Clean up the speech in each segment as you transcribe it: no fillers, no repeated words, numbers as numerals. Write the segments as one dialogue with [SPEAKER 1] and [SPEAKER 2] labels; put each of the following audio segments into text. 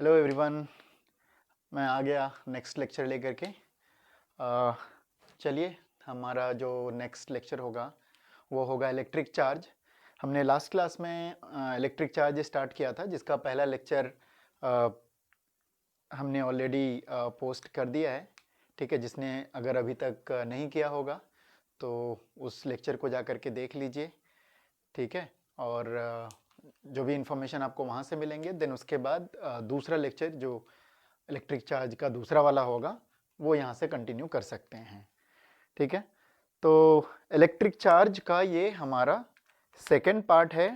[SPEAKER 1] Hello everyone. मैं आ गया next lecture लेकर के। चलिए, हमारा जो नेक्स्ट लेक्चर होगा वो होगा इलेक्ट्रिक चार्ज। हमने लास्ट क्लास में इलेक्ट्रिक चार्ज स्टार्ट किया था, जिसका पहला लेक्चर हमने ऑलरेडी पोस्ट कर दिया है। ठीक है, जिसने अगर अभी तक नहीं किया होगा तो उस लेक्चर को जा कर के देख लीजिए। ठीक है, और जो भी इंफॉर्मेशन आपको वहाँ से मिलेंगे, देन उसके बाद दूसरा लेक्चर जो इलेक्ट्रिक चार्ज का दूसरा वाला होगा वो यहाँ से कंटिन्यू कर सकते हैं। ठीक है, तो इलेक्ट्रिक चार्ज का ये हमारा सेकेंड पार्ट है।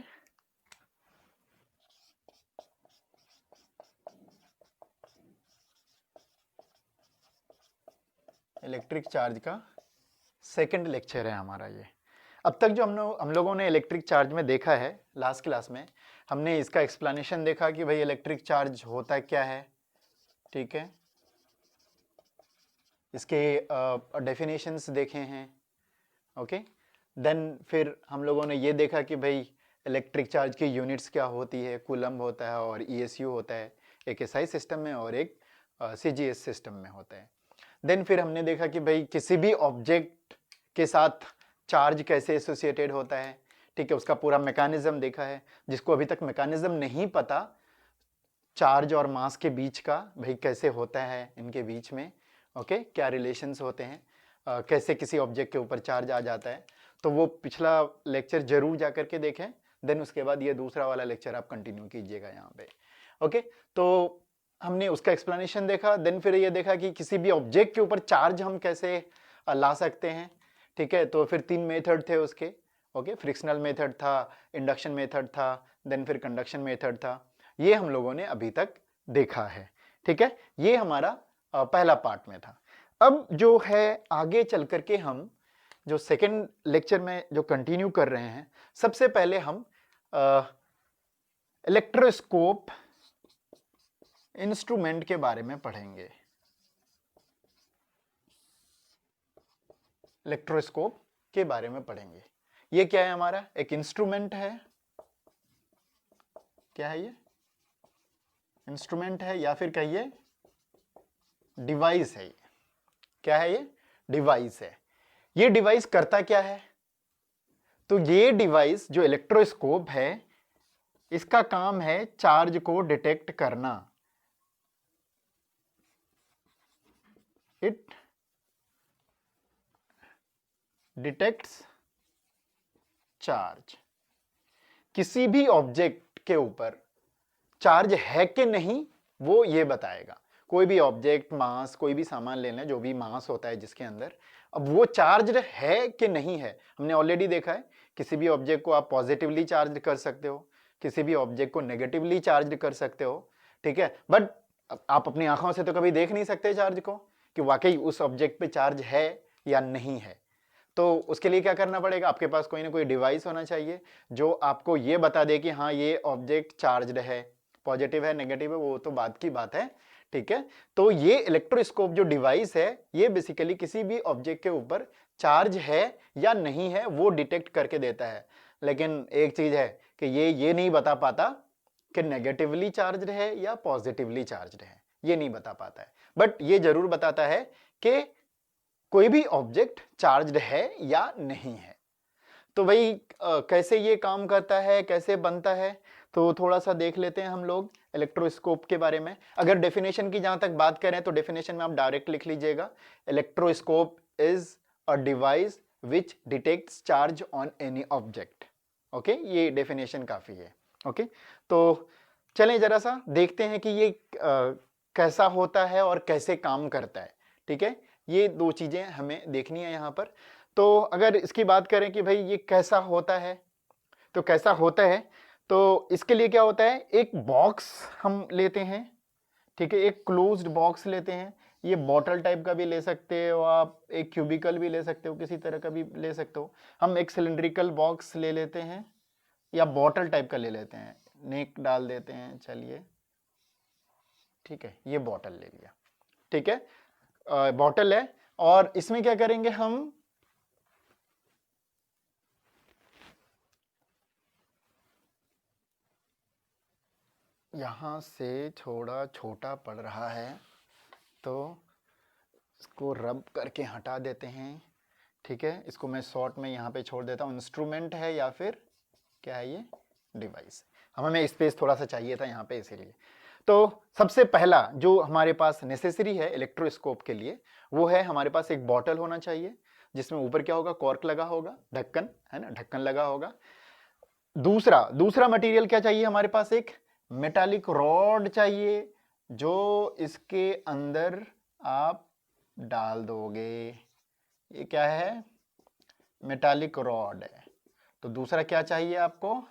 [SPEAKER 1] इलेक्ट्रिक चार्ज का सेकेंड लेक्चर है हमारा ये। अब तक जो हम लोगों ने इलेक्ट्रिक चार्ज में देखा है, लास्ट क्लास में हमने इसका एक्सप्लेनेशन देखा कि भाई इलेक्ट्रिक चार्ज होता क्या है। ठीक है, इसके डेफिनेशंस देखे हैं। ओके, देन फिर हम लोगों ने ये देखा कि भाई इलेक्ट्रिक चार्ज की यूनिट्स क्या होती है, कूलम्ब होता है और ईएसयू होता है, एक एसआई सिस्टम में और एक सीजीएस सिस्टम में होता है। देन फिर हमने देखा कि भाई किसी भी ऑब्जेक्ट के साथ चार्ज कैसे एसोसिएटेड होता है। ठीक है, उसका पूरा मैकेनिज्म देखा है। जिसको अभी तक मैकेनिज्म नहीं पता चार्ज और मास के बीच का, भाई कैसे होता है इनके बीच में, ओके, क्या रिलेशंस होते हैं, कैसे किसी ऑब्जेक्ट के ऊपर चार्ज आ जाता है, तो वो पिछला लेक्चर जरूर जा करके देखें। देन उसके बाद ये दूसरा वाला लेक्चर आप कंटिन्यू कीजिएगा यहाँ पे। ओके, तो हमने उसका एक्सप्लेनेशन देखा। देन फिर ये देखा कि किसी भी ऑब्जेक्ट के ऊपर चार्ज हम कैसे ला सकते हैं। ठीक है, तो फिर तीन मेथड थे उसके। ओके, फ्रिक्शनल मेथड था, इंडक्शन मेथड था, देन फिर कंडक्शन मेथड था। ये हम लोगों ने अभी तक देखा है। ठीक है, ये हमारा पहला पार्ट में था। अब जो है आगे चल करके हम जो सेकेंड लेक्चर में जो कंटिन्यू कर रहे हैं, सबसे पहले हम इलेक्ट्रोस्कोप इंस्ट्रूमेंट के बारे में पढ़ेंगे। इलेक्ट्रोस्कोप के बारे में पढ़ेंगे। ये क्या है, हमारा एक इंस्ट्रूमेंट है। क्या है ये? इंस्ट्रूमेंट है या फिर कहिए डिवाइस है ये। क्या है ये? डिवाइस है। ये डिवाइस करता क्या है? तो ये डिवाइस जो इलेक्ट्रोस्कोप है, इसका काम है चार्ज को डिटेक्ट करना। It detects charge. किसी भी ऑब्जेक्ट के ऊपर चार्ज है कि नहीं वो ये बताएगा। कोई भी ऑब्जेक्ट, मास, कोई भी सामान ले लें, जो भी मास होता है जिसके अंदर, अब वो चार्ज है कि नहीं है। हमने ऑलरेडी देखा है किसी भी ऑब्जेक्ट को आप पॉजिटिवली चार्ज कर सकते हो, किसी भी ऑब्जेक्ट को नेगेटिवली चार्ज कर सकते हो। ठीक है, बट आप अपनी आंखों से तो कभी देख नहीं सकते चार्ज को कि वाकई उस ऑब्जेक्ट पे चार्ज है या नहीं है। तो उसके लिए क्या करना पड़ेगा? आपके पास कोई ना कोई डिवाइस होना चाहिए जो आपको ये बता दे कि हाँ ये ऑब्जेक्ट चार्ज्ड है, पॉजिटिव है, नेगेटिव है, वो तो बात की बात है। ठीक है, तो ये इलेक्ट्रोस्कोप जो डिवाइस है, ये बेसिकली किसी भी ऑब्जेक्ट के ऊपर चार्ज है या नहीं है वो डिटेक्ट करके देता है। लेकिन एक चीज है कि ये नहीं बता पाता कि नेगेटिवली चार्ज्ड है या पॉजिटिवली चार्ज्ड है, ये नहीं बता पाता है। बट ये जरूर बताता है कि कोई भी ऑब्जेक्ट चार्ज्ड है या नहीं है। तो भाई कैसे ये काम करता है, कैसे बनता है, तो थोड़ा सा देख लेते हैं हम लोग इलेक्ट्रोस्कोप के बारे में। अगर डेफिनेशन की जहां तक बात करें तो डेफिनेशन में आप डायरेक्ट लिख लीजिएगा, electroscope is a device which detects charge on any object. Okay, ये डेफिनेशन काफी है। ओके, तो चलें जरा सा देखते हैं कि ये कैसा होता है और कैसे काम करता है। ठीक है, ये दो चीजें हमें देखनी है यहां पर। तो अगर इसकी बात करें कि भाई ये कैसा होता है, तो कैसा होता है, तो इसके लिए क्या होता है, एक बॉक्स हम लेते हैं। ठीक है, एक क्लोज्ड बॉक्स लेते हैं। ये बॉटल टाइप का भी ले सकते हो आप, एक क्यूबिकल भी ले सकते हो, किसी तरह का भी ले सकते हो। हम एक सिलिंड्रिकल बॉक्स ले लेते हैं या बॉटल टाइप का ले लेते हैं, नेक डाल देते हैं। चलिए, ठीक है, ये बॉटल ले लिया। ठीक है, बॉटल है और इसमें क्या करेंगे हम, यहाँ से थोड़ा छोटा पड़ रहा है, तो इसको रब करके हटा देते हैं। ठीक है, इसको मैं शॉर्ट में यहाँ पे छोड़ देता हूँ। इंस्ट्रूमेंट है या फिर क्या है ये, डिवाइस। हमें स्पेस थोड़ा सा चाहिए था यहाँ पे, इसीलिए। तो सबसे पहला जो हमारे पास नेसेसरी है इलेक्ट्रोस्कोप के लिए, वो है हमारे पास एक बॉटल होना चाहिए, जिसमें ऊपर क्या होगा, कॉर्क लगा होगा, ढक्कन है ना, ढक्कन लगा होगा। दूसरा मटेरियल क्या चाहिए हमारे पास, एक मेटालिक रॉड चाहिए, जो इसके अंदर आप डाल दोगे। ये क्या है, मेटालिक रॉड है। तो दूसरा क्या चाहिए आपको,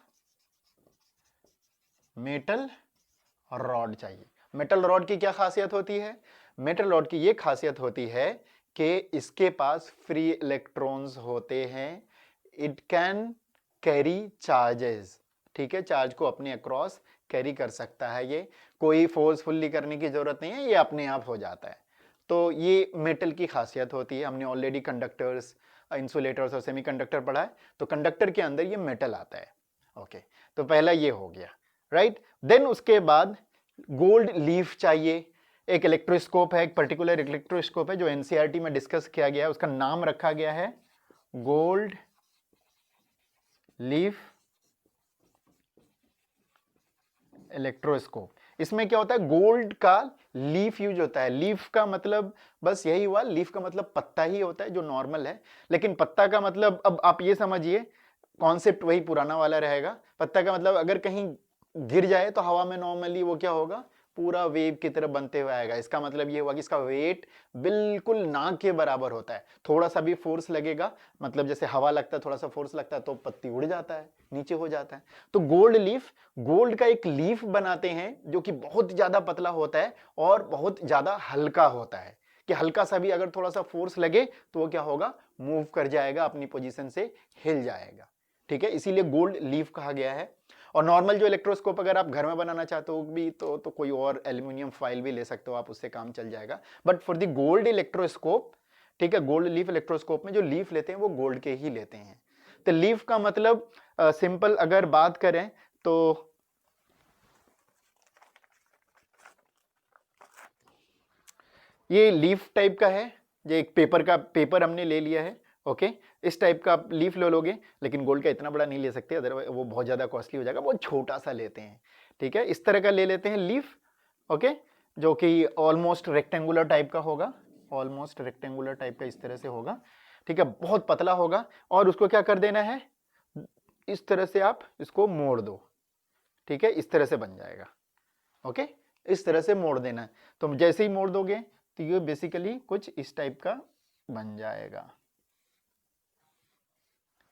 [SPEAKER 1] मेटल रॉड चाहिए। मेटल रॉड की क्या खासियत होती है, मेटल रॉड की ये खासियत होती है कि इसके पास फ्री इलेक्ट्रॉन्स होते हैं। इट कैन कैरी चार्जेस, ठीक है, चार्ज को अपने अक्रॉस कैरी कर सकता है। ये कोई फोर्सफुली करने की जरूरत नहीं है, ये अपने आप हो जाता है। तो ये मेटल की खासियत होती है। हमने ऑलरेडी कंडक्टर्स, इंसुलेटर्स और सेमीकंडक्टर पढ़ा है, तो कंडक्टर के अंदर ये मेटल आता है। ओके, तो पहला ये हो गया, राइट। देन उसके बाद गोल्ड लीफ चाहिए। एक इलेक्ट्रोस्कोप है, एक पर्टिकुलर इलेक्ट्रोस्कोप है जो एनसीईआरटी में डिस्कस किया गया है, उसका नाम रखा गया है गोल्ड लीफ इलेक्ट्रोस्कोप। इसमें क्या होता है, गोल्ड का लीफ यूज होता है। लीफ का मतलब बस यही हुआ, लीफ का मतलब पत्ता ही होता है, जो नॉर्मल है। लेकिन पत्ता का मतलब, अब आप ये समझिए, कॉन्सेप्ट वही पुराना वाला रहेगा। पत्ता का मतलब अगर कहीं गिर जाए तो हवा में नॉर्मली वो क्या होगा, पूरा वेव की तरह बनते हुए आएगा। इसका मतलब ये हुआ कि इसका वेट बिल्कुल ना के बराबर होता है। थोड़ा सा भी फोर्स लगेगा, मतलब जैसे हवा लगता है, थोड़ा सा फोर्स लगता है तो पत्ती उड़ जाता है, नीचे हो जाता है। तो गोल्ड लीफ, गोल्ड का एक लीफ बनाते हैं जो कि बहुत ज्यादा पतला होता है और बहुत ज्यादा हल्का होता है, कि हल्का सा भी अगर थोड़ा सा फोर्स लगे तो वो क्या होगा, मूव कर जाएगा, अपनी पोजीशन से हिल जाएगा। ठीक है, इसीलिए गोल्ड लीफ कहा गया है। और नॉर्मल जो इलेक्ट्रोस्कोप अगर आप घर में बनाना चाहते हो भी तो कोई और एल्यूमिनियम फॉइल भी ले सकते हो आप, उससे काम चल जाएगा। But for the gold electroscope, ठीक है, गोल्ड लीफ इलेक्ट्रोस्कोप में जो लीफ लेते हैं वो गोल्ड के ही लेते हैं। तो लीफ का मतलब सिंपल अगर बात करें तो ये लीफ टाइप का है। ये एक पेपर हमने ले लिया है। ओके, इस टाइप का आप लीफ ले लोगे, लेकिन गोल्ड का इतना बड़ा नहीं ले सकते, अदरवाइज वो बहुत ज्यादा कॉस्टली हो जाएगा। बहुत छोटा सा लेते हैं, ठीक है, इस तरह का ले लेते हैं लीफ। ओके, जो कि ऑलमोस्ट रेक्टेंगुलर टाइप का होगा, ऑलमोस्ट रेक्टेंगुलर टाइप का इस तरह से होगा। ठीक है, बहुत पतला होगा। और उसको क्या कर देना है, इस तरह से आप इसको मोड़ दो। ठीक है, इस तरह से बन जाएगा। ओके, इस तरह से मोड़ देना है। तो जैसे ही मोड़ दोगे तो ये बेसिकली कुछ इस टाइप का बन जाएगा,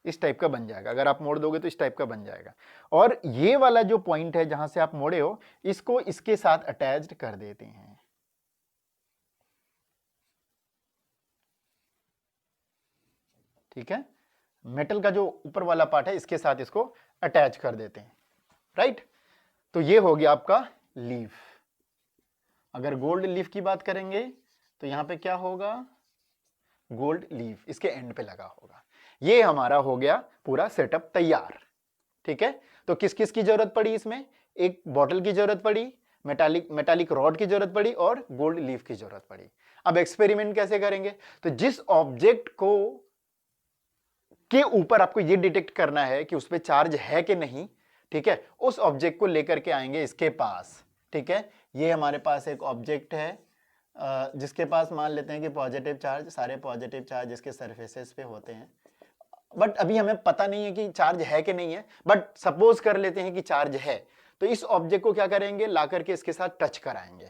[SPEAKER 1] इस टाइप का बन जाएगा। अगर आप मोड़ दोगे तो इस टाइप का बन जाएगा। और ये वाला जो पॉइंट है जहां से आप मोड़े हो, इसको इसके साथ अटैच्ड कर देते हैं। ठीक है, मेटल का जो ऊपर वाला पार्ट है इसके साथ इसको अटैच कर देते हैं, राइट। तो ये हो गया आपका लीफ। अगर गोल्ड लीफ की बात करेंगे तो यहां पे क्या होगा, गोल्ड लीफ इसके एंड पे लगा होगा। ये हमारा हो गया पूरा सेटअप तैयार। ठीक है, तो किस किस की जरूरत पड़ी इसमें, एक बॉटल की जरूरत पड़ी, मेटालिक रॉड की जरूरत पड़ी और गोल्ड लीफ की जरूरत पड़ी। अब एक्सपेरिमेंट कैसे करेंगे, तो जिस ऑब्जेक्ट को के ऊपर आपको ये डिटेक्ट करना है कि उस पर चार्ज है कि नहीं, ठीक है, उस ऑब्जेक्ट को लेकर के आएंगे इसके पास। ठीक है, ये हमारे पास एक ऑब्जेक्ट है जिसके पास मान लेते हैं कि पॉजिटिव चार्ज, सारे पॉजिटिव चार्ज इसके सरफेसेस पे होते हैं। बट अभी हमें पता नहीं है कि चार्ज है कि नहीं है, बट सपोज कर लेते हैं कि चार्ज है। तो इस ऑब्जेक्ट को क्या करेंगे, ला करके इसके साथ टच कराएंगे।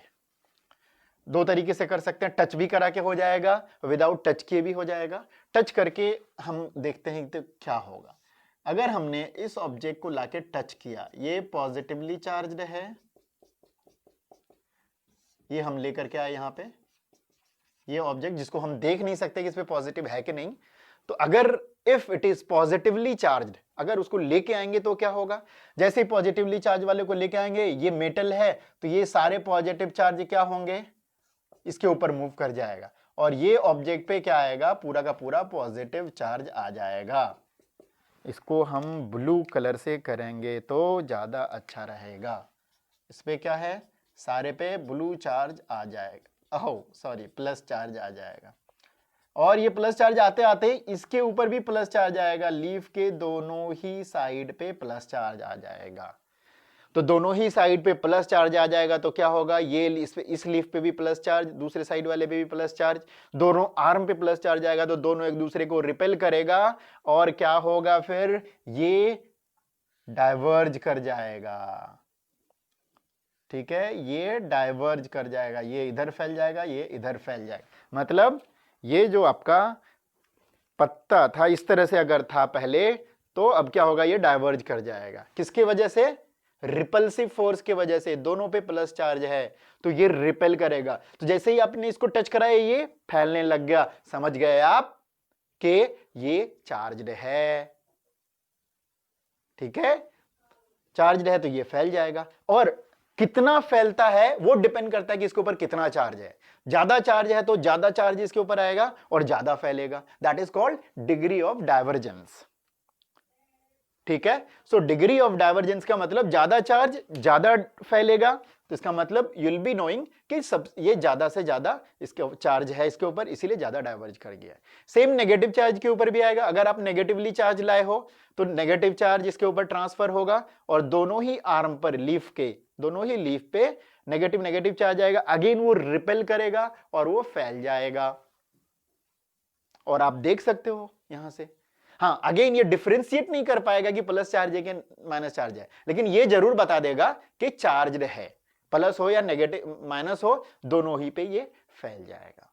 [SPEAKER 1] दो तरीके से कर सकते हैं, टच भी करा के हो जाएगा, विदाउट टच किए भी हो जाएगा। टच करके हम देखते हैं तो क्या होगा। अगर हमने इस ऑब्जेक्ट को लाके टच किया, ये पॉजिटिवली चार्ज्ड है, ये हम लेकर के आए यहां पे, ये ऑब्जेक्ट जिसको हम देख नहीं सकते कि इस पे पॉजिटिव है कि नहीं। तो अगर if it is positively charged, अगर उसको लेके आएंगे तो क्या होगा, जैसे ही पॉजिटिवली चार्ज वाले को लेके आएंगे, ये मेटल है तो ये सारे पॉजिटिव चार्ज क्या होंगे, इसके ऊपर मूव कर जाएगा और ये ऑब्जेक्ट पे क्या आएगा, पूरा का पूरा पॉजिटिव चार्ज आ जाएगा। इसको हम ब्लू कलर से करेंगे तो ज्यादा अच्छा रहेगा। इस पे क्या है, सारे पे ब्लू चार्ज आ जाएगा, ओह सॉरी प्लस चार्ज आ जाएगा। और ये प्लस चार्ज आते आते इसके ऊपर भी प्लस चार्ज आएगा, लीफ के दोनों ही साइड पे प्लस चार्ज आ जाएगा। तो दोनों ही साइड पे प्लस चार्ज आ जाएगा तो क्या होगा, ये इस लीफ पे भी प्लस चार्ज, दूसरे साइड वाले पे भी प्लस चार्ज, दोनों आर्म पे प्लस चार्ज आएगा तो दोनों एक दूसरे को रिपेल करेगा और क्या होगा, फिर ये डाइवर्ज कर जाएगा। ठीक है, ये डाइवर्ज कर जाएगा, ये इधर फैल जाएगा, ये इधर फैल जाएगा। मतलब ये जो आपका पत्ता था इस तरह से अगर था पहले, तो अब क्या होगा, ये डाइवर्ज कर जाएगा। किसकी वजह से, रिपल्सिव फोर्स की वजह से, दोनों पे प्लस चार्ज है तो ये रिपेल करेगा। तो जैसे ही आपने इसको टच कराया ये फैलने लग गया, समझ गए आप कि ये चार्ज्ड है। ठीक है, चार्ज्ड है तो ये फैल जाएगा। और कितना फैलता है वो डिपेंड करता है कि इसके ऊपर कितना चार्ज है। ज्यादा चार्ज है तो ज्यादा चार्ज इसके ऊपर आएगा और ज्यादा फैलेगा, that is called degree of divergence. ठीक है, सो डिग्री ऑफ डाइवर्जेंस का मतलब ज्यादा चार्ज ज्यादा फैलेगा, तो इसका मतलब यू विल बी नोइंग कि सब ये ज्यादा से ज्यादा इसके चार्ज है इसके ऊपर, इसीलिए ज्यादा डाइवर्ज कर गया है। सेम नेगेटिव चार्ज के ऊपर भी आएगा, अगर आप नेगेटिवली चार्ज लाए हो तो नेगेटिव चार्ज इसके ऊपर ट्रांसफर होगा और दोनों ही आर्म पर, लीफ के दोनों ही लीफ पे नेगेटिव नेगेटिव चार्ज आएगा, अगेन वो रिपेल करेगा और वो फैल जाएगा। और आप देख सकते हो यहां से, हाँ अगेन ये डिफरेंशिएट नहीं कर पाएगा कि प्लस चार्ज है कि माइनस चार्ज है, लेकिन ये जरूर बता देगा कि चार्ज्ड है, प्लस हो या नेगेटिव माइनस हो दोनों ही पे ये फैल जाएगा।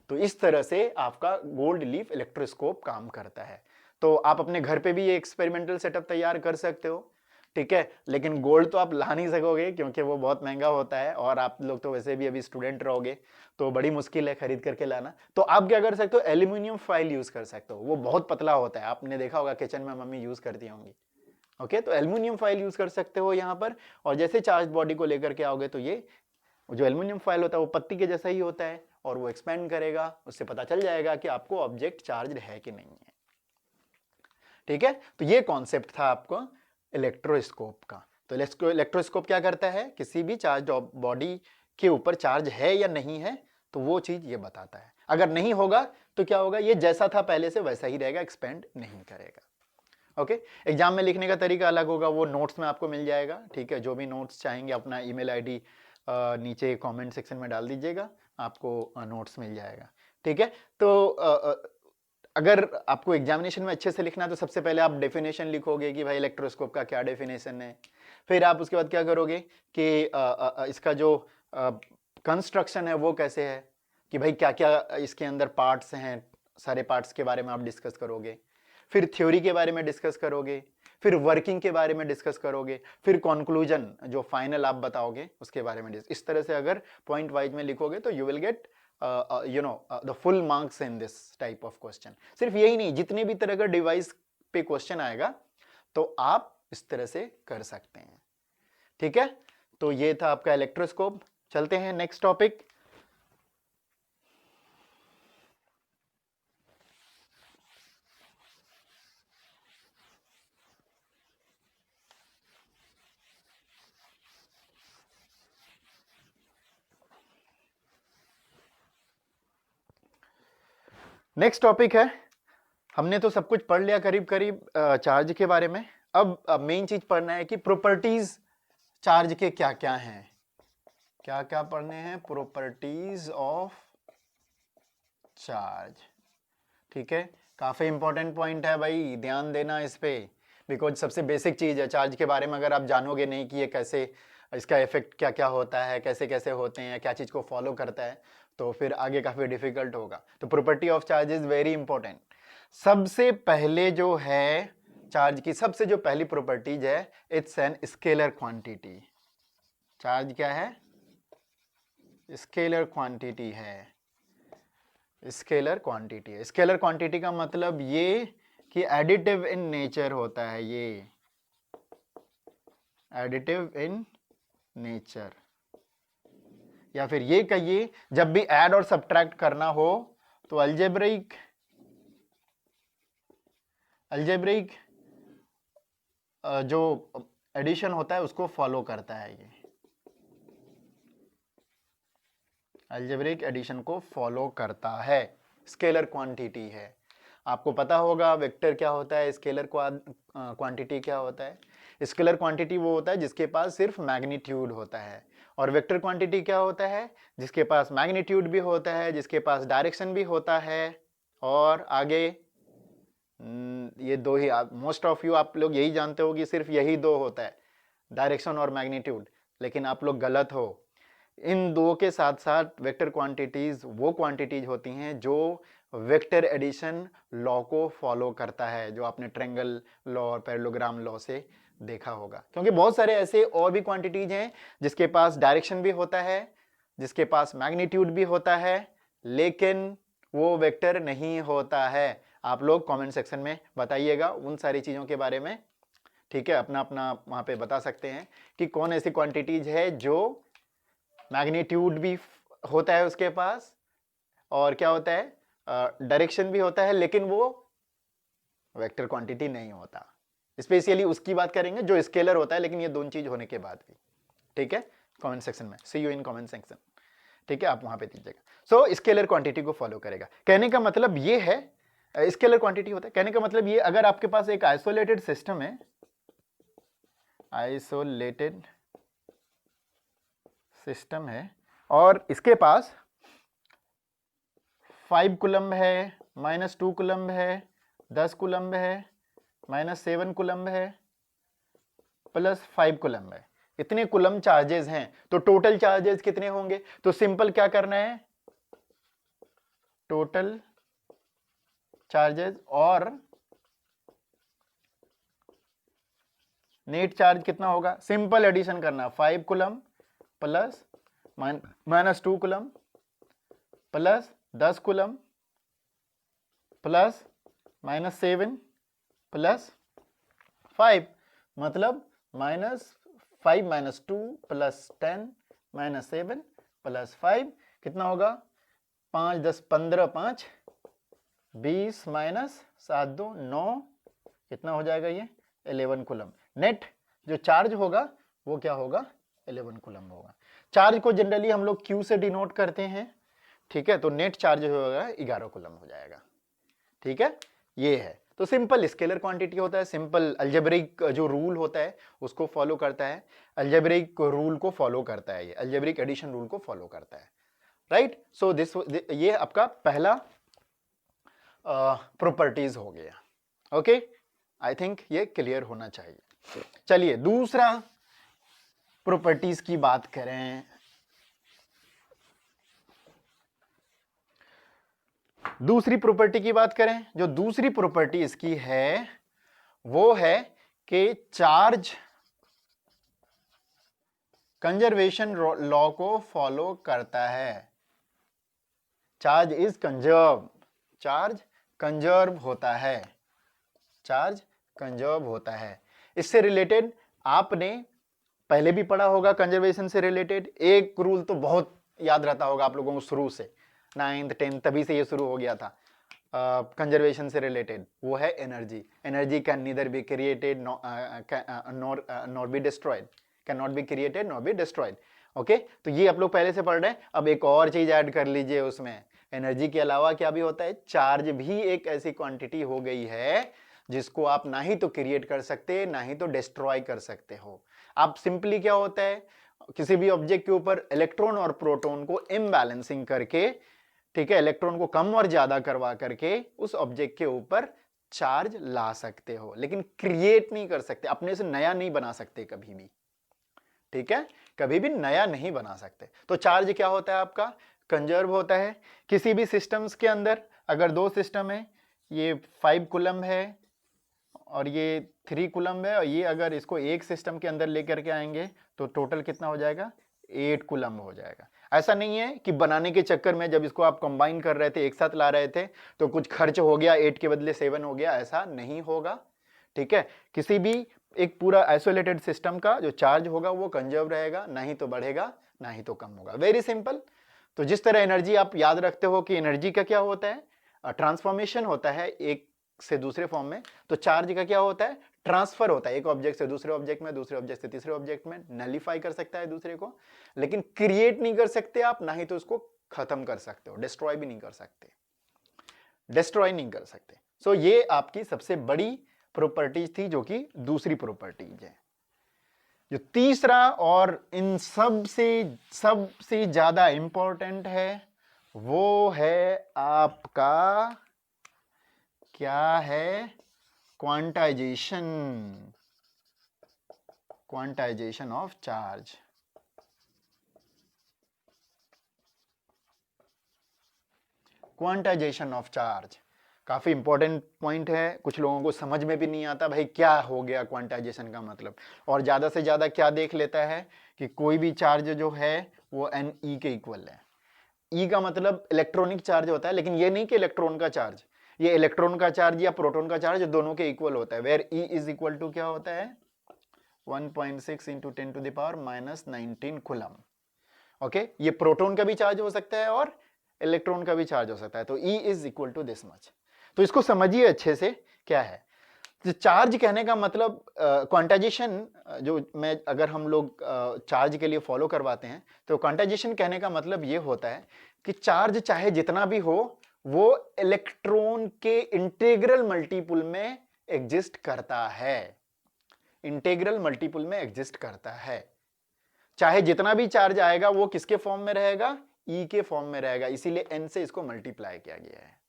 [SPEAKER 1] तो इस तरह से आपका गोल्ड लीफ इलेक्ट्रोस्कोप काम करता है। तो आप अपने घर पे भी ये एक्सपेरिमेंटल सेटअप तैयार कर सकते हो। ठीक है, लेकिन गोल्ड तो आप ला नहीं सकोगे क्योंकि वो बहुत महंगा होता है और आप लोग तो वैसे भी अभी स्टूडेंट रहोगे तो बड़ी मुश्किल है खरीद करके लाना। तो आप क्या कर सकते हो, एल्यूमिनियम फॉइल यूज कर सकते हो, वो बहुत पतला होता है, आपने देखा होगा किचन में मम्मी यूज करती होंगी। ओके, तो एल्यूमिनियम फॉइल यूज कर सकते हो यहाँ पर। और जैसे चार्ज बॉडी को लेकर के आओगे तो ये जो एल्यूमिनियम फॉइल होता है वो पत्ती के जैसा ही होता है और वो एक्सपेंड करेगा, उससे पता चल जाएगा कि आपको ऑब्जेक्ट चार्ज है कि नहीं है। ठीक है, तो ये कॉन्सेप्ट था आपको इलेक्ट्रोस्कोप का। तो इलेक्ट्रोस्कोप क्या करता है, किसी भी चार्ज बॉडी के ऊपर चार्ज है या नहीं है तो वो चीज ये बताता है। अगर नहीं होगा तो क्या होगा, ये जैसा था पहले से वैसा ही रहेगा, एक्सपेंड नहीं करेगा। ओके, एग्जाम में लिखने का तरीका अलग होगा, वो नोट्स में आपको मिल जाएगा। ठीक है, जो भी नोट्स चाहेंगे अपना ईमेल आईडी नीचे कमेंट सेक्शन में डाल दीजिएगा, आपको नोट्स मिल जाएगा। ठीक है, तो अगर आपको एग्जामिनेशन में अच्छे से लिखना है तो सबसे पहले आप डेफिनेशन लिखोगे कि भाई इलेक्ट्रोस्कोप का क्या डेफिनेशन है। फिर आप उसके बाद क्या करोगे कि इसका जो कंस्ट्रक्शन है वो कैसे है, कि भाई क्या क्या इसके अंदर पार्ट्स हैं, सारे पार्ट्स के बारे में आप डिस्कस करोगे। फिर थ्योरी के बारे में डिस्कस करोगे, फिर वर्किंग के बारे में डिस्कस करोगे, फिर कंक्लूजन जो फाइनल आप बताओगे उसके बारे में इस तरह से अगर पॉइंट वाइज में लिखोगे तो you will get the full marks in this type of question। सिर्फ यही नहीं, जितने भी तरह का डिवाइस पे क्वेश्चन आएगा तो आप इस तरह से कर सकते हैं। ठीक है, तो ये था आपका इलेक्ट्रोस्कोप। चलते हैं नेक्स्ट टॉपिक। नेक्स्ट टॉपिक है, हमने तो सब कुछ पढ़ लिया करीब करीब चार्ज के बारे में। अब मेन चीज पढ़ना है कि प्रॉपर्टीज चार्ज के क्या क्या हैं, क्या क्या पढ़ने हैं, प्रॉपर्टीज ऑफ चार्ज। ठीक है, काफी इंपॉर्टेंट पॉइंट है भाई, ध्यान देना इस पे, बिकॉज सबसे बेसिक चीज है चार्ज के बारे में। अगर आप जानोगे नहीं कि ये कैसे, इसका इफेक्ट क्या क्या होता है, कैसे कैसे होते हैं, क्या चीज को फॉलो करता है, तो फिर आगे काफी डिफिकल्ट होगा। तो property of charge is very important. सबसे पहले जो है चार्ज की सबसे जो पहली प्रॉपर्टीज है, it's an scalar quantity. Charge क्या है, स्केलर क्वांटिटी है, स्केलर क्वांटिटी है। स्केलर क्वांटिटी का मतलब ये कि एडिटिव इन नेचर होता है, ये एडिटिव इन नेचर, या फिर ये कहिए जब भी ऐड और सब्ट्रैक्ट करना हो तो अलजेब्रिक जो एडिशन होता है उसको फॉलो करता है, ये अलजेब्रिक एडिशन को फॉलो करता है, स्केलर क्वांटिटी है। आपको पता होगा वेक्टर क्या होता है, स्केलर क्वांटिटी क्या होता है। स्केलर क्वांटिटी वो होता है जिसके पास सिर्फ मैग्नीट्यूड होता है, और वेक्टर क्वांटिटी क्या होता है, जिसके पास मैग्नीट्यूड भी होता है, जिसके पास डायरेक्शन भी होता है, और आगे ये दो ही, मोस्ट ऑफ यू आप लोग यही जानते हो कि सिर्फ यही दो होता है, डायरेक्शन और मैग्नीट्यूड, लेकिन आप लोग गलत हो। इन दो के साथ साथ वेक्टर क्वांटिटीज वो क्वांटिटीज होती हैं जो वेक्टर एडिशन लॉ को फॉलो करता है, जो आपने ट्रायंगल लॉ और पैरेललोग्राम लॉ से देखा होगा। क्योंकि बहुत सारे ऐसे और भी क्वांटिटीज हैं जिसके पास डायरेक्शन भी होता है, जिसके पास मैग्नीट्यूड भी होता है, लेकिन वो वेक्टर नहीं होता है। आप लोग कमेंट सेक्शन में बताइएगा उन सारी चीजों के बारे में, ठीक है, अपना अपना वहां पे बता सकते हैं कि कौन ऐसी क्वांटिटीज है जो मैग्नीट्यूड भी होता है उसके पास, और क्या होता है, डायरेक्शन भी होता है, लेकिन वो वेक्टर क्वांटिटी नहीं होता। स्पेशली उसकी बात करेंगे जो स्केलर होता है, लेकिन ये दोनों चीज होने के बाद भी, ठीक है। कमेंट सेक्शन में, सी यू इन कमेंट सेक्शन, ठीक है, आप वहां पे दीजिएगा। सो स्केलर क्वांटिटी को फॉलो करेगा, कहने का मतलब ये है, स्केलर क्वांटिटी होता है, कहने का मतलब ये, अगर आपके पास एक आइसोलेटेड सिस्टम है, आइसोलेटेड सिस्टम है, और इसके पास 5 कूलम्ब है, -2 कूलम्ब है, 10 कूलम्ब है, -7 कूलम्ब है, +5 कूलम्ब है, इतने कूलम्ब चार्जेस हैं, तो टोटल चार्जेस कितने होंगे। तो सिंपल क्या करना है, टोटल चार्जेस और नेट चार्ज कितना होगा, सिंपल एडिशन करना, 5 coulomb plus -2 coulomb plus 10 coulomb plus -7 plus 5, मतलब -5 -2 प्लस 10 -7 प्लस 5 कितना होगा, 5 10 15 5 20 -7 2 9, कितना हो जाएगा ये 11 कूलम्ब। नेट जो चार्ज होगा वो क्या होगा, 11 कूलम्ब होगा। चार्ज को जनरली हम लोग Q से डिनोट करते हैं, ठीक है, तो नेट चार्ज होगा 11 कूलम्ब हो जाएगा, ठीक है, ये है। तो सिंपल स्केलर क्वांटिटी होता है, सिंपल अलजेब्रिक जो रूल होता है उसको फॉलो करता है, अलजेब्रिक रूल को फॉलो करता है, ये अलजेब्रिक एडिशन रूल को फॉलो करता है, राइट। सो दिस, ये आपका पहला प्रॉपर्टीज हो गया, ओके, आई थिंक ये क्लियर होना चाहिए। चलिए दूसरा प्रॉपर्टीज की बात करें। दूसरी प्रॉपर्टी की बात करें, जो दूसरी प्रॉपर्टी इसकी है वो है कि चार्ज कंजर्वेशन लॉ को फॉलो करता है। Charge is conserve, charge conserve होता है, चार्ज कंजर्व होता है। इससे रिलेटेड आपने पहले भी पढ़ा होगा, कंजर्वेशन से रिलेटेड एक रूल तो बहुत याद रहता होगा आप लोगों को शुरू से, 9th 10th तभी से ये शुरू हो गया था कंजर्वेशन से रिलेटेड, वो है energy. Energy can neither be created nor be destroyed, can not be created nor be destroyed, okay. तो ये आप लोग पहले से पढ़ रहे हैं। अब एक और चीज ऐड कर लीजिए उसमें, एनर्जी के अलावा क्या भी होता है, चार्ज भी एक ऐसी क्वांटिटी हो गई है जिसको आप ना ही तो क्रिएट कर सकते ना ही तो डिस्ट्रॉय कर सकते हो। आप सिंपली क्या होता है, किसी भी ऑब्जेक्ट के ऊपर इलेक्ट्रॉन और प्रोटॉन को इम्बैलेंसिंग करके, ठीक है, इलेक्ट्रॉन को कम और ज्यादा करवा करके उस ऑब्जेक्ट के ऊपर चार्ज ला सकते हो, लेकिन क्रिएट नहीं कर सकते, अपने से नया नहीं बना सकते कभी भी, ठीक है, कभी भी नया नहीं बना सकते। तो चार्ज क्या होता है आपका, कंजर्व होता है। किसी भी सिस्टम्स के अंदर अगर दो सिस्टम है, ये 5 कूलम्ब है और ये 3 कूलम्ब है, और ये अगर इसको एक सिस्टम के अंदर लेकर के आएंगे तो टोटल कितना हो जाएगा, 8 कूलम्ब हो जाएगा। ऐसा नहीं है कि बनाने के चक्कर में जब इसको आप कंबाइन कर रहे थे, एक साथ ला रहे थे, तो कुछ खर्च हो गया, 8 के बदले 7 हो गया, ऐसा नहीं होगा, ठीक है। किसी भी एक पूरा आइसोलेटेड सिस्टम का जो चार्ज होगा वो कंजर्व रहेगा, ना ही तो बढ़ेगा ना ही तो कम होगा, वेरी सिंपल। तो जिस तरह एनर्जी आप याद रखते हो कि एनर्जी का क्या होता है, ट्रांसफॉर्मेशन होता है एक से दूसरे फॉर्म में, तो चार्ज का क्या होता है, ट्रांसफर होता है एक ऑब्जेक्ट से दूसरे ऑब्जेक्ट में, दूसरे ऑब्जेक्ट से तीसरे ऑब्जेक्ट में, नलीफाई कर सकता है दूसरे को, लेकिन क्रिएट नहीं कर सकते आप, ना ही तो उसको खत्म कर सकते हो, डिस्ट्रॉय भी नहीं कर सकते, डिस्ट्रॉय नहीं कर सकते। सो ये आपकी सबसे बड़ी प्रॉपर्टीज थी, जो कि दूसरी प्रॉपर्टीज है। जो तीसरा और इन सबसे ज्यादा इंपॉर्टेंट है, वो है आपका क्या है, quantization, quantization of charge. Quantization of charge काफी इंपॉर्टेंट पॉइंट है, कुछ लोगों को समझ में भी नहीं आता भाई क्या हो गया क्वांटाइजेशन का मतलब, और ज्यादा से ज्यादा क्या देख लेता है कि कोई भी चार्ज जो है वो एन ई के इक्वल है। ई का मतलब इलेक्ट्रॉनिक चार्ज होता है, लेकिन ये नहीं कि इलेक्ट्रॉन का चार्ज, ये इलेक्ट्रॉन का चार्ज या प्रोटॉन का चार्ज दोनों के इक्वल होता है, where E is equal to क्या होता है 1.6 इंटू 10⁻⁻19 कूलम। ओके, ये प्रोटॉन का भी चार्ज हो सकता है और इलेक्ट्रॉन का भी चार्ज हो सकता है, तो E is equal to this much. तो इसको समझिए अच्छे से क्या है चार्ज कहने का मतलब। क्वांटाइजेशन जो मैं अगर हम लोग चार्ज के लिए फॉलो करवाते हैं, तो क्वांटाइजेशन कहने का मतलब ये होता है कि चार्ज चाहे जितना भी हो वो इलेक्ट्रॉन के इंटीग्रल मल्टीपल में एग्जिस्ट करता है, इंटीग्रल मल्टीपल में एग्जिस्ट करता है। चाहे जितना भी चार्ज आएगा वो किसके फॉर्म में रहेगा, ई के फॉर्म में रहेगा, इसीलिए एन से इसको मल्टीप्लाई किया गया है।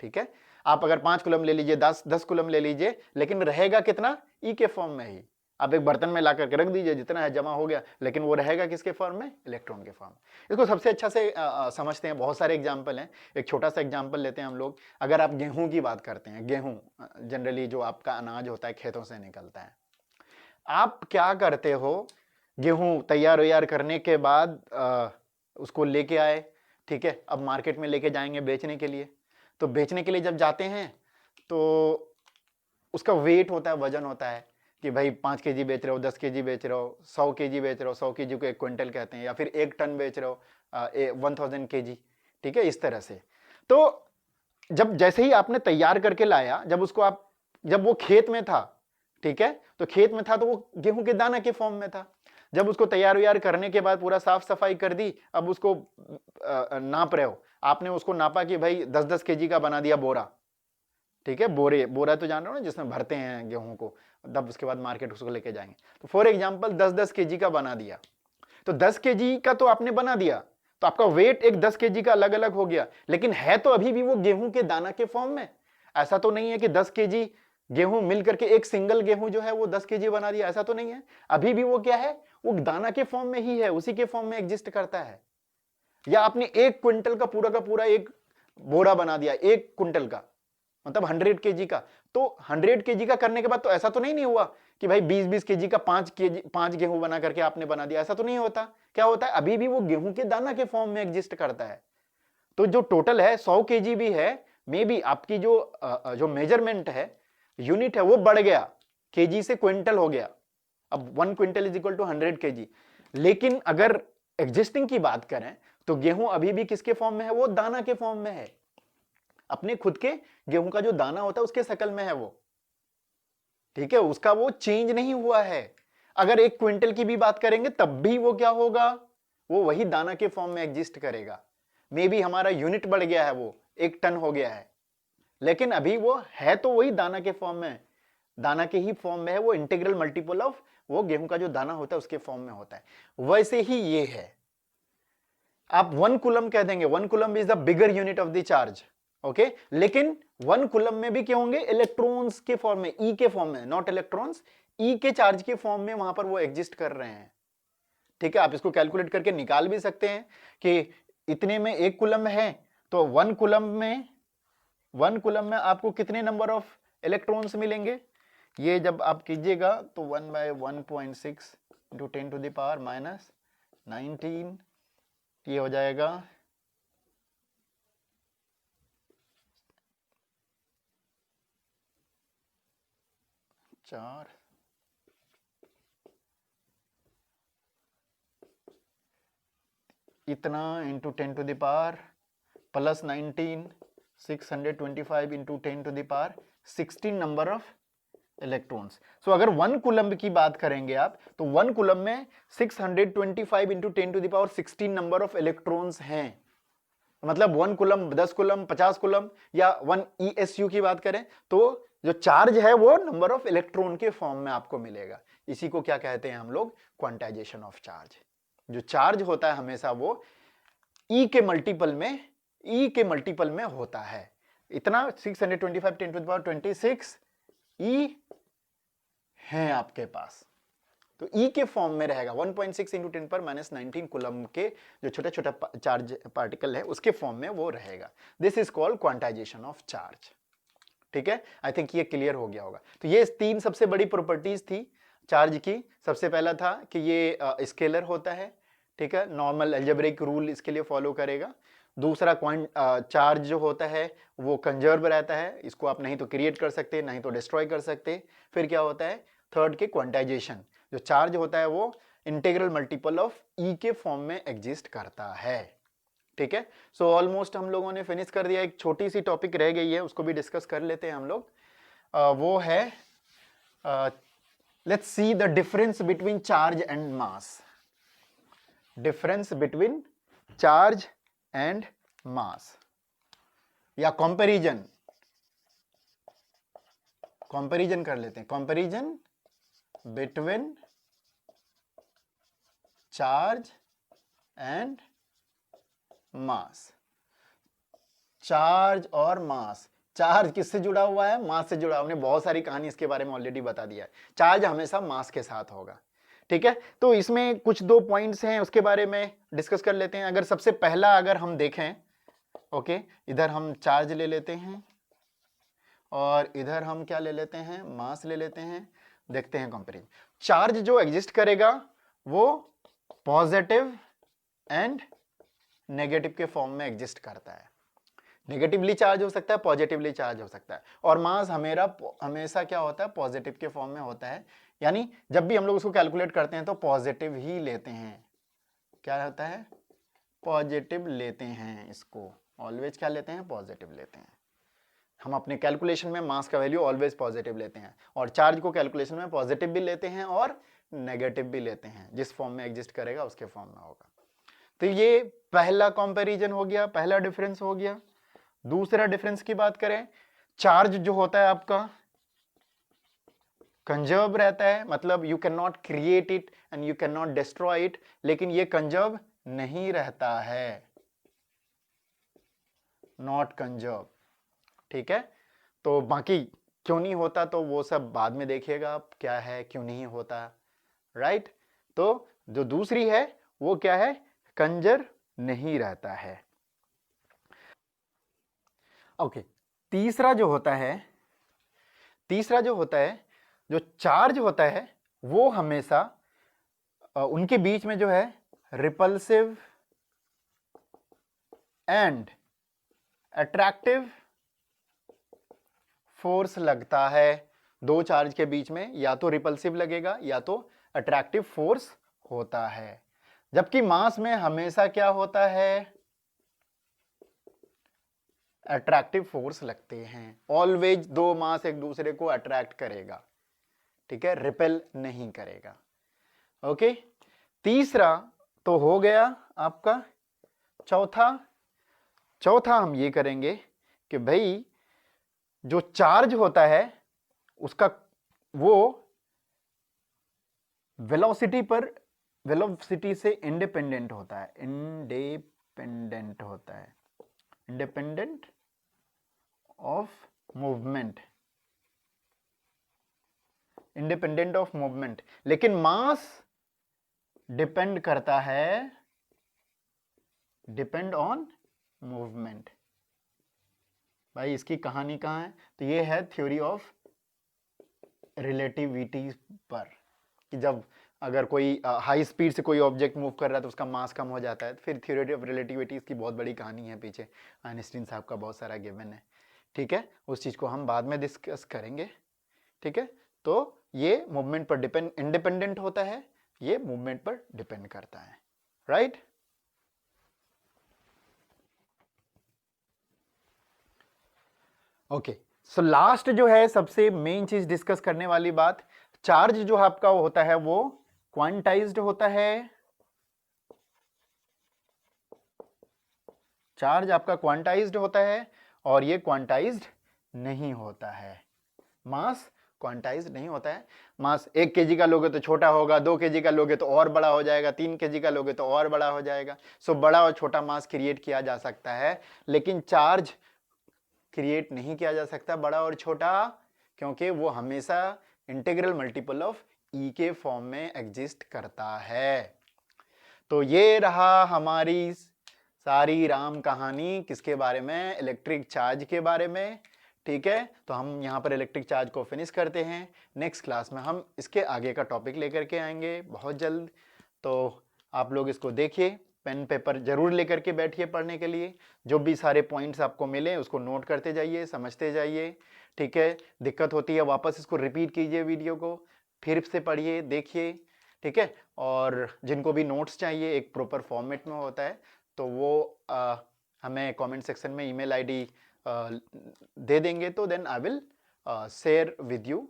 [SPEAKER 1] ठीक है, आप अगर 5 कूलम ले लीजिए, 10 कूलम ले लीजिए, लेकिन रहेगा कितना, ई के फॉर्म में ही। आप एक बर्तन में ला करके रख दीजिए, जितना है जमा हो गया, लेकिन वो रहेगा किसके फॉर्म में, इलेक्ट्रॉन के फॉर्म। इसको सबसे अच्छा से समझते हैं, बहुत सारे एग्जाम्पल हैं। एक छोटा सा एग्जाम्पल लेते हैं हम लोग। अगर आप गेहूं की बात करते हैं, गेहूं जनरली जो आपका अनाज होता है खेतों से निकलता है, आप क्या करते हो, गेहूं तैयार वैयार करने के बाद उसको लेके आए, ठीक है, अब मार्केट में लेके जाएंगे बेचने के लिए। तो बेचने के लिए जब जाते हैं तो उसका वेट होता है, वजन होता है कि भाई 5 केजी बेच रहे हो, 10 केजी बेच रहे हो, 100 केजी बेच रहे हो, 100 केजी को 1 क्विंटल कहते हैं, या फिर 1 टन बेच रहे हो 1000 केजी, ठीक है, इस तरह से। तो जब जैसे ही आपने तैयार करके लाया, जब उसको आप, जब वो खेत में था, ठीक है, तो खेत में था तो वो गेहूं के दाना के फॉर्म में था। जब उसको तैयार व्यार करने के बाद पूरा साफ सफाई कर दी, अब उसको नाप रहे हो, आपने उसको नापा कि भाई 10-10 केजी का बना दिया बोरा, ठीक है, बोरा तो जान रहे हो ना, जिसमें भरते हैं गेहूं को, तब उसके बाद मार्केट उसको लेके जाएंगे। तो फॉर एग्जाम्पल 10-10 केजी का बना दिया, तो 10 केजी का तो आपने बना दिया, तो आपका वेट एक 10 केजी का अलग अलग हो गया, लेकिन है तो अभी भी वो गेहूं के दाना के फॉर्म में। ऐसा तो नहीं है कि 10 केजी गेहूं मिल करके एक सिंगल गेहूं जो है वो 10 केजी बना दिया, ऐसा तो नहीं है। अभी भी वो क्या है, वो दाना के फॉर्म में ही है, उसी के फॉर्म में एग्जिस्ट करता है। या आपने 1 क्विंटल का पूरा एक बोरा बना दिया, 1 क्विंटल का मतलब 100 केजी का, तो 100 केजी का करने के बाद तो ऐसा तो नहीं हुआ कि भाई 20-20 केजी का 5 गेहूं बना करके आपने बना दिया, ऐसा तो नहीं होता। क्या होता है, अभी भी वो गेहूं के दाना के फॉर्म में एग्जिस्ट करता है। तो जो टोटल है 100 केजी भी है, मे बी आपकी जो मेजरमेंट है, यूनिट है, वो बढ़ गया, केजी से क्विंटल हो गया, अब 1 quintal is equal to 100 kg. लेकिन अगर एग्जिस्टिंग की बात करें तो गेहूं अभी भी किसके फॉर्म में है, वो दाना के फॉर्म में है, अपने खुद के गेहूं का जो दाना होता है उसके शकल में है वो, ठीक है, उसका वो चेंज नहीं हुआ है। अगर 1 क्विंटल की भी बात करेंगे तब भी वो क्या होगा, वो वही दाना के फॉर्म में एग्जिस्ट करेगा। मे बी हमारा यूनिट बढ़ गया है, वो 1 टन हो गया है, लेकिन अभी वो है तो वही दाना के फॉर्म में, दाना के ही फॉर्म में है, वो इंटीग्रल मल्टीपल ऑफ वो गेहूं का जो दाना होता है उसके फॉर्म में होता है। वैसे ही ये है, आप 1 कूलम कह देंगे, 1 coulomb is the bigger unit of the charge, okay, लेकिन 1 कूलम में भी क्या होंगे, इलेक्ट्रॉन्स के फॉर्म में, ई के फॉर्म में, नॉट इलेक्ट्रॉन्स, ई के चार्ज के फॉर्म में वहां पर वो एग्जिस्ट कर रहे हैं। ठीक है, आप इसको कैलकुलेट करके निकाल भी सकते हैं कि इतने में 1 कूलम है, तो 1 कूलम में आपको कितने नंबर ऑफ इलेक्ट्रॉन्स मिलेंगे, ये जब आप कीजिएगा तो 1/1.6 इंटू 10⁻⁻19, ये हो जाएगा 4, इतना into 10⁻+19, 625 into 10⁻16 number of electrons. So अगर 1 कूलम्ब की बात करेंगे आप, तो 1 कूलम्ब में 625 इंटू 10⁻16 नंबर ऑफ इलेक्ट्रॉन्स हैं। मतलब 1 कूलम्ब, 10 कूलम्ब, 50 कूलम्ब, या 1 ESU की बात करें तो जो चार्ज है वो नंबर ऑफ इलेक्ट्रॉन के फॉर्म में आपको मिलेगा। इसी को क्या कहते हैं हम लोग? Quantization of charge. जो चार्ज होता है हमेशा वो E के मल्टीपल में होता है। इतना 625 10⁻26 E है आपके पास, तो E के फॉर्म में रहेगा। 1.6 इंटू 10⁻19 कूलम्ब के जो छोटे छोटे चार्ज पार्टिकल है उसके फॉर्म में वो रहेगा। This is called quantization of charge. ठीक है, आई थिंक ये क्लियर हो गया होगा। तो ये 3 सबसे बड़ी प्रॉपर्टीज थी चार्ज की। सबसे पहला था कि ये स्केलर होता है, ठीक है, नॉर्मल अलजेब्रिक रूल इसके लिए फॉलो करेगा। दूसरा, चार्ज जो होता है वो कंजर्व रहता है, इसको आप नहीं तो क्रिएट कर सकते नहीं तो डिस्ट्रॉय कर सकते। फिर क्या होता है? थर्ड के क्वांटाइजेशन, जो चार्ज होता है वो इंटीग्रल मल्टीपल ऑफ E के फॉर्म में एग्जिस्ट करता है। ठीक है, सो ऑलमोस्ट हम लोगों ने फिनिश कर दिया। एक छोटी सी टॉपिक रह गई है, उसको भी डिस्कस कर लेते हैं हम लोग। वो है let's see the difference between charge and mass. Difference between charge and mass, या कंपैरिजन कर लेते हैं। Comparison between charge and mass. Charge और मास, चार्ज किससे जुड़ा हुआ है? मास से जुड़ा। हमने बहुत सारी कहानी इसके बारे में ऑलरेडी बता दिया है। चार्ज हमेशा मास के साथ होगा। ठीक है, तो इसमें कुछ 2 पॉइंट्स हैं, उसके बारे में डिस्कस कर लेते हैं। अगर सबसे पहला अगर हम देखें, ओके, इधर हम चार्ज ले लेते हैं और इधर हम क्या ले लेते हैं? मास ले लेते हैं। देखते हैं कंपेरिजन। चार्ज जो एग्जिस्ट करेगा वो पॉजिटिव एंड नेगेटिव के फॉर्म में एग्जिस्ट करता है। नेगेटिवली चार्ज हो सकता है, पॉजिटिवली चार्ज हो सकता है। और मास हमेशा क्या होता है? पॉजिटिव के फॉर्म में होता है। यानी जब भी हम लोग उसको कैलकुलेट करते हैं तो पॉजिटिव ही लेते हैं। क्या होता है? पॉजिटिव लेते हैं। इसको ऑलवेज क्या लेते हैं? पॉजिटिव लेते हैं। हम अपने कैलकुलेशन में मास का वैल्यू ऑलवेज पॉजिटिव लेते हैं, और चार्ज को कैलकुलेशन में पॉजिटिव भी लेते हैं और नेगेटिव भी लेते हैं। जिस फॉर्म में एग्जिस्ट करेगा उसके फॉर्म में होगा। तो ये पहला कंपैरिजन हो गया, पहला डिफरेंस हो गया। दूसरा डिफरेंस की बात करें, चार्ज जो होता है आपका कंजर्व रहता है, मतलब you can not create it and you can not destroy it, लेकिन ये कंजर्व नहीं रहता है, नॉट कंजर्व। ठीक है, तो बाकी क्यों नहीं होता तो वो सब बाद में देखिएगा आप, क्या है क्यों नहीं होता, राइट। तो जो दूसरी है वो क्या है? कंजर्व नहीं रहता है। ओके, तीसरा जो होता है जो चार्ज होता है वो हमेशा उनके बीच में जो है रिपल्सिव एंड अट्रैक्टिव फोर्स लगता है। दो चार्ज के बीच में या तो रिपल्सिव लगेगा या तो अट्रैक्टिव फोर्स होता है। जबकि मास में हमेशा क्या होता है? अट्रैक्टिव फोर्स लगते हैं। ऑलवेज दो मास एक दूसरे को अट्रैक्ट करेगा, ठीक है, रिपेल नहीं करेगा। ओके, तीसरा तो हो गया आपका। चौथा हम ये करेंगे कि भाई जो चार्ज होता है उसका वो वेलोसिटी से इंडिपेंडेंट होता है। Independent of movement. लेकिन मास डिपेंड ऑन मूवमेंट। भाई इसकी कहानी कहां है? तो ये है थ्योरी ऑफ रिलेटिविटी पर, कि जब अगर कोई हाई स्पीड से कोई ऑब्जेक्ट मूव कर रहा है तो उसका मास कम हो जाता है। फिर थ्योरी ऑफ रिलेटिविटी की बहुत बड़ी कहानी है पीछे, आइंस्टीन साहब का बहुत सारा गिवन है। ठीक है, उस चीज को हम बाद में डिस्कस करेंगे। ठीक है, तो ये मूवमेंट पर इंडिपेंडेंट होता है, ये मूवमेंट पर डिपेंड करता है, राइट। ओके, सो लास्ट जो है सबसे मेन चीज डिस्कस करने वाली बात, चार्ज जो आपका होता है वो क्वांटाइज्ड होता है। चार्ज आपका क्वांटाइज्ड होता है और ये क्वांटाइज्ड नहीं होता है। मास क्वांटाइज्ड नहीं होता है। मास 1 केजी का लोगे तो छोटा होगा, 2 केजी का लोगे तो और बड़ा हो जाएगा, 3 केजी का लोगे तो और बड़ा हो जाएगा। सो बड़ा और छोटा मास क्रिएट किया जा सकता है, लेकिन चार्ज क्रिएट नहीं किया जा सकता बड़ा और छोटा, क्योंकि वो हमेशा इंटीग्रल मल्टीपल ऑफ ई के फॉर्म में एग्जिस्ट करता है। तो ये रहा हमारी सारी राम कहानी किसके बारे में, इलेक्ट्रिक चार्ज के बारे में। ठीक है, तो हम यहाँ पर इलेक्ट्रिक चार्ज को फिनिश करते हैं। नेक्स्ट क्लास में हम इसके आगे का टॉपिक लेकर के आएंगे बहुत जल्द। तो आप लोग इसको देखिए, पेन पेपर जरूर लेकर के बैठिए पढ़ने के लिए। जो भी सारे पॉइंट्स आपको मिले उसको नोट करते जाइए, समझते जाइए। ठीक है, दिक्कत होती है वापस इसको रिपीट कीजिए, वीडियो को फिर से पढ़िए, देखिए। ठीक है, और जिनको भी नोट्स चाहिए एक प्रॉपर फॉर्मेट में होता है, तो वो हमें कमेंट सेक्शन में ईमेल आईडी दे देंगे, तो then I will share with you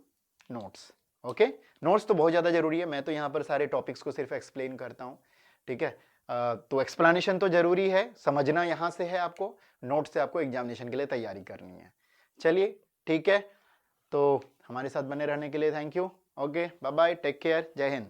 [SPEAKER 1] notes. Okay, notes तो बहुत ज़्यादा जरूरी है, मैं तो यहाँ पर सारे टॉपिक्स को सिर्फ एक्सप्लेन करता हूँ। ठीक है, तो एक्सप्लेनेशन तो जरूरी है, समझना यहाँ से है आपको, नोट से आपको एग्जामिनेशन के लिए तैयारी करनी है। चलिए ठीक है, तो हमारे साथ बने रहने के लिए thank you. Okay, bye bye, take care, जय हिंद।